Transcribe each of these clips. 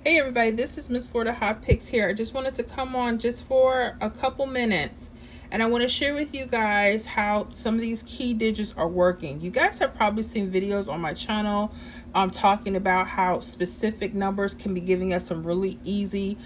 Hey everybody, this is Miss Florida Hot Picks here. I just wanted to come on just for a couple minutes and I want to share with you guys how some of these key digits are working. You guys have probably seen videos on my channel talking about how specific numbers can be giving us some really easy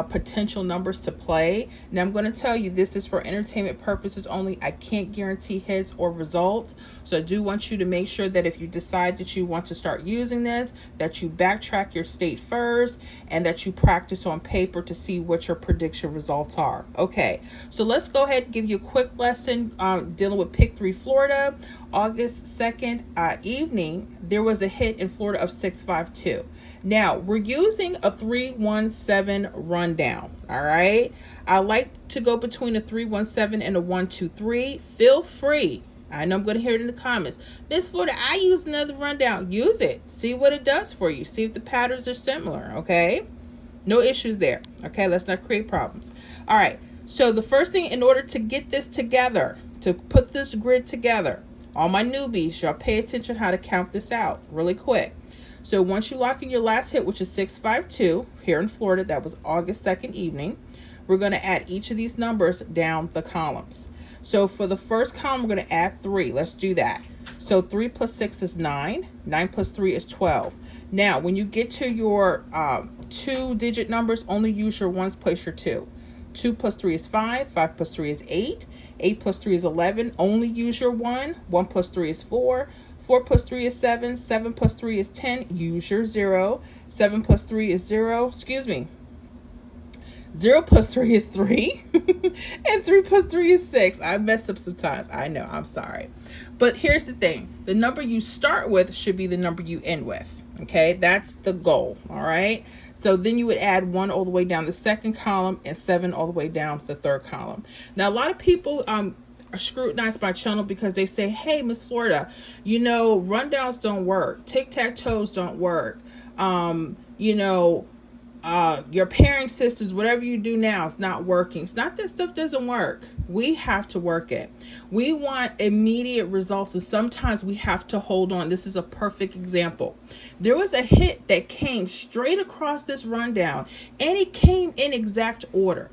potential numbers to play. Now I'm going to tell you this is for entertainment purposes only. I can't guarantee hits or results. So I do want you to make sure that if you decide that you want to start using this, that you backtrack your state first and that you practice on paper to see what your prediction results are. Okay, so let's go ahead and give you a quick lesson dealing with Pick 3 Florida. August 2nd evening, there was a hit in Florida of 652. Now, we're using a 317 rundown, all right? I like to go between a 317 and a 123. Feel free. I know I'm going to hear it in the comments. Miss Florida, I use another rundown. Use it. See what it does for you. See if the patterns are similar, okay? No issues there, okay? Let's not create problems. All right, so the first thing, in order to get this together, to put this grid together, all my newbies, y'all pay attention how to count this out really quick. So once you lock in your last hit, which is 652 here in Florida, that was August 2nd evening, we're going to add each of these numbers down the columns. So for the first column, we're going to add 3. Let's do that. So 3 plus 6 is 9. 9 plus 3 is 12. Now, when you get to your 2-digit numbers, only use your ones, place your 2. 2 plus 3 is 5. 5 plus 3 is 8. 8 plus 3 is 11. Only use your 1. 1 plus 3 is 4. 4 plus 3 is 7. 7 plus 3 is 10. Use your 0. 7 plus 3 is 0. Excuse me. 0 plus 3 is 3. And 3 plus 3 is 6. I mess up sometimes. I know. I'm sorry. But here's the thing. The number you start with should be the number you end with. Okay? That's the goal. All right? So then you would add 1 all the way down the second column and 7 all the way down the third column. Now, a lot of people scrutinize my channel because they say, hey, Miss Florida, you know, rundowns don't work. Tic-tac-toes don't work. Your pairing systems, whatever you do now, it's not working. It's not that stuff doesn't work. We have to work it. We want immediate results, and sometimes we have to hold on. This is a perfect example. There was a hit that came straight across this rundown, and it came in exact order.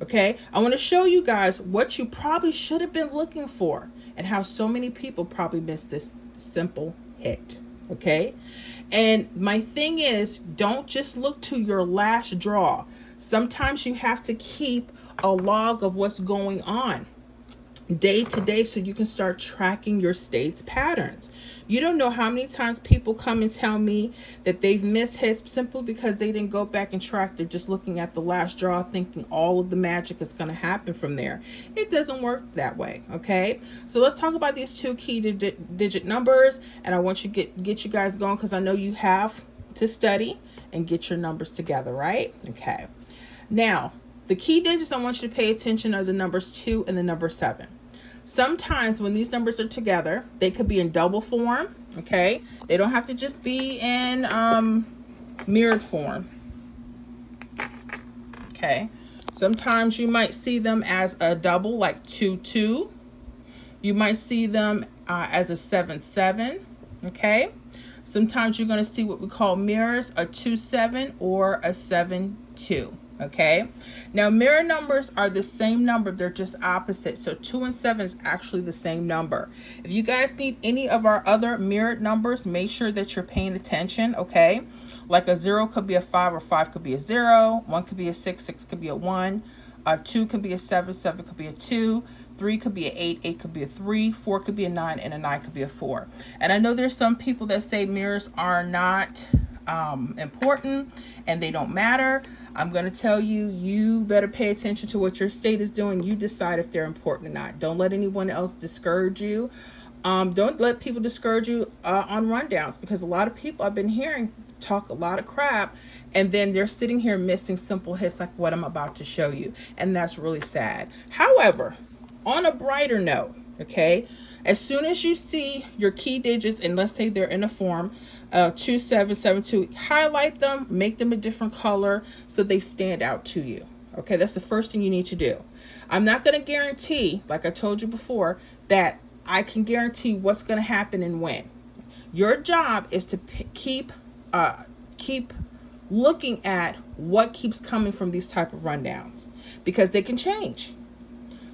Okay, I want to show you guys what you probably should have been looking for and how so many people probably missed this simple hit. Okay, and my thing is, don't just look to your last draw. Sometimes you have to keep a log of what's going on day to day so you can start tracking your state's patterns. You don't know how many times people come and tell me that they've missed hits simply because they didn't go back and track. They're just looking at the last draw thinking all of the magic is going to happen from there. It doesn't work that way, okay? So let's talk about these 2 key digit numbers, and I want you to get you guys going because I know you have to study and get your numbers together, right? Okay. Now, the key digits I want you to pay attention are the numbers 2 and the number 7. Sometimes when these numbers are together, they could be in double form, okay? They don't have to just be in mirrored form, okay? Sometimes you might see them as a double, like 2, 2. You might see them as a 7, 7, okay? Sometimes you're going to see what we call mirrors, a 2, 7 or a 7, 2. Okay, now mirror numbers are the same number, they're just opposite. So 2 and 7 is actually the same number. If you guys need any of our other mirrored numbers, make sure that you're paying attention. Okay, like a 0 could be a 5, or 5 could be a 0. 1 could be a 6, 6 could be a 1. 2 could be a 7, 7 could be a 2. 3 could be an 8, 8 could be a 3. 4 could be a 9, and a 9 could be a 4. And I know there's some people that say mirrors are not important and they don't matter. I'm going to tell you, you better pay attention to what your state is doing. You decide if they're important or not. Don't let anyone else discourage you. Don't let people discourage you on rundowns, because a lot of people I've been hearing talk a lot of crap and then they're sitting here missing simple hits like what I'm about to show you. And that's really sad. However, on a brighter note, okay, as soon as you see your key digits, and let's say they're in a form 2, 7, 7, 2, highlight them, make them a different color so they stand out to you. Okay, that's the first thing you need to do. I'm not going to guarantee, like I told you before, that I can guarantee what's going to happen and when. Your job is to keep looking at what keeps coming from these type of rundowns, because they can change.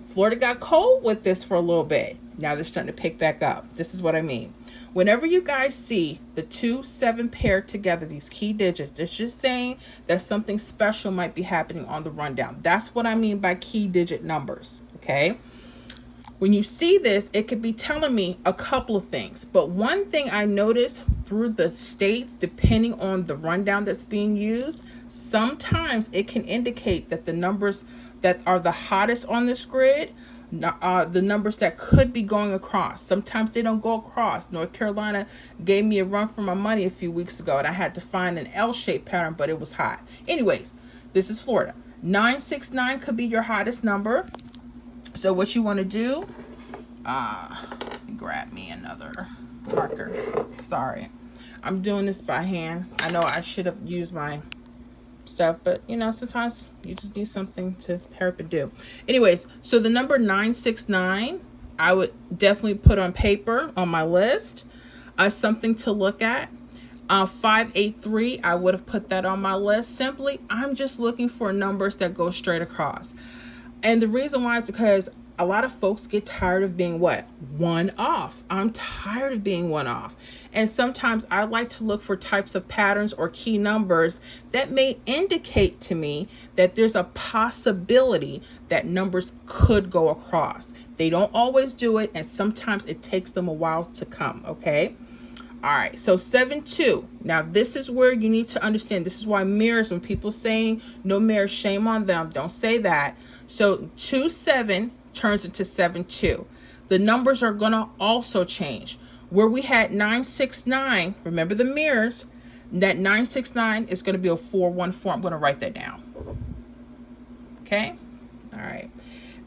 Florida got cold with this for a little bit. Now they're starting to pick back up. This is what I mean. Whenever you guys see the 2, 7 paired together, these key digits, it's just saying that something special might be happening on the rundown. That's what I mean by key digit numbers, okay? When you see this, it could be telling me a couple of things. But one thing I noticed through the states, depending on the rundown that's being used, sometimes it can indicate that the numbers that are the hottest on this grid, the numbers that could be going across. Sometimes they don't go across. North Carolina gave me a run for my money a few weeks ago, and I had to find an L-shaped pattern, but it was hot. Anyways, this is Florida. 969 could be your hottest number. So what you want to do, grab me another marker. Sorry, I'm doing this by hand. I know I should have used my stuff, but you know, sometimes you just need something to help it do. Anyways, so the number 969, I would definitely put on paper on my list, something to look at. 583, I would have put that on my list. Simply, I'm just looking for numbers that go straight across. And the reason why is because a lot of folks get tired of being what? One off. I'm tired of being one off. And sometimes I like to look for types of patterns or key numbers that may indicate to me that there's a possibility that numbers could go across. They don't always do it, and sometimes it takes them a while to come, okay? All right, so 7-2. Now, this is where you need to understand. This is why mirrors, when people saying no mirrors, shame on them. Don't say that. So 2-7 turns into 7-2. The numbers are going to also change. Where we had 969, remember the mirrors, that 969 is going to be a 414. I'm going to write that down. Okay? All right.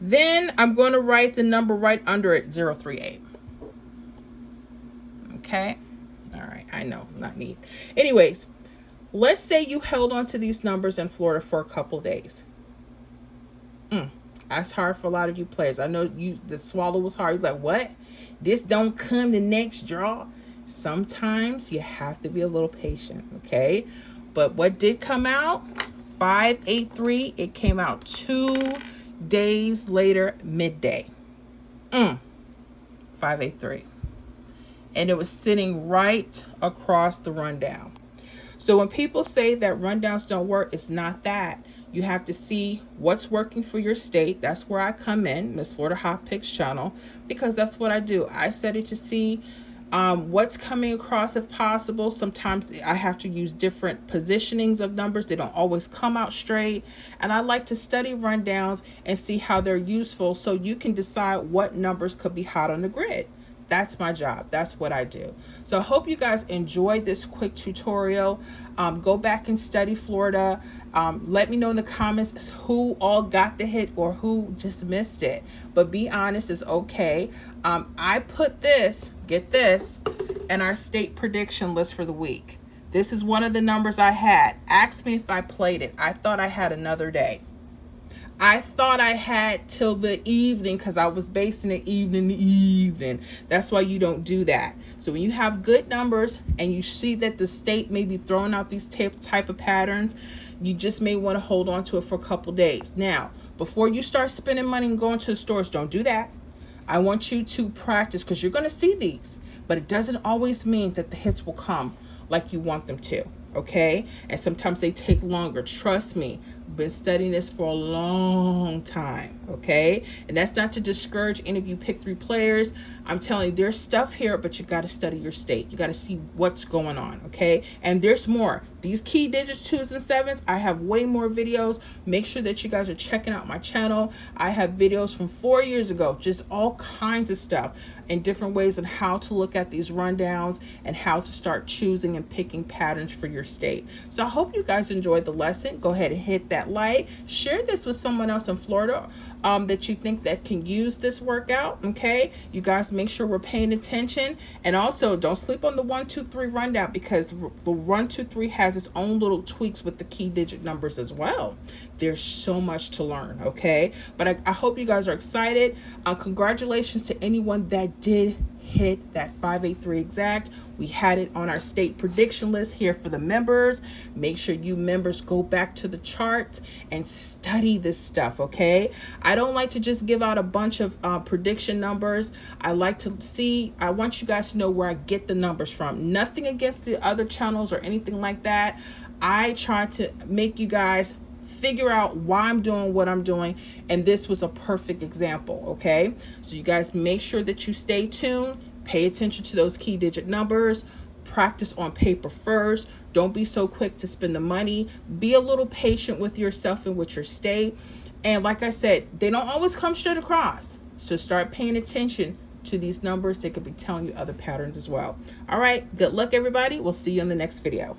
Then I'm going to write the number right under it, 038. Okay? All right. I know, not neat. Anyways, let's say you held on to these numbers in Florida for a couple days. That's hard for a lot of you players. I know the swallow was hard. You're like, what? This don't come the next draw. Sometimes you have to be a little patient, okay? But what did come out? 583. It came out 2 days later, midday. 583. And it was sitting right across the rundown. So when people say that rundowns don't work, it's not that. You have to see what's working for your state. That's where I come in, Miss Florida Hot Picks channel, because that's what I do. I study to see what's coming across if possible. Sometimes I have to use different positionings of numbers. They don't always come out straight. And I like to study rundowns and see how they're useful so you can decide what numbers could be hot on the grid. That's my job. That's what I do. So I hope you guys enjoyed this quick tutorial. Go back and study Florida. Let me know in the comments who all got the hit or who just missed it. But be honest, it's okay. I put this, get this, in our state prediction list for the week. This is one of the numbers I had. Ask me if I played it. I thought I had another day. I thought I had till the evening because I was basing it evening. That's why you don't do that. So when you have good numbers and you see that the state may be throwing out these type of patterns, you just may want to hold on to it for a couple days. Now, before you start spending money and going to the stores, don't do that. I want you to practice because you're going to see these, but it doesn't always mean that the hits will come like you want them to. Okay? And sometimes they take longer. Trust me. I've been studying this for a long time. Okay? And that's not to discourage any of you pick 3 players. I'm telling you, there's stuff here, but you got to study your state. You got to see what's going on. Okay? And there's more. These key digits, 2s and 7s, I have way more videos. Make sure that you guys are checking out my channel. I have videos from 4 years ago, just all kinds of stuff and different ways on how to look at these rundowns and how to start choosing and picking patterns for your state. So I hope you guys enjoyed the lesson. Go ahead and hit that like. Share this with someone else in Florida that you think that can use this workout. Okay, you guys make sure we're paying attention, and also don't sleep on the 1, 2, 3 rundown because the 1, 2, 3 has its own little tweaks with the key digit numbers as well. There's so much to learn. Okay, but I hope you guys are excited. Congratulations to anyone that did hit that 583 exact. We had it on our state prediction list here for the members. Make sure you members go back to the chart and study this stuff, okay? I don't like to just give out a bunch of prediction numbers. I want you guys to know where I get the numbers from. Nothing against the other channels or anything like that. I try to make you guys figure out why I'm doing what I'm doing, and this was a perfect example, okay? So you guys make sure that you stay tuned, pay attention to those key digit numbers, practice on paper first. Don't be so quick to spend the money. Be a little patient with yourself and with your state. And like I said, they don't always come straight across. So start paying attention to these numbers. They could be telling you other patterns as well. All right, good luck everybody. We'll see you in the next video.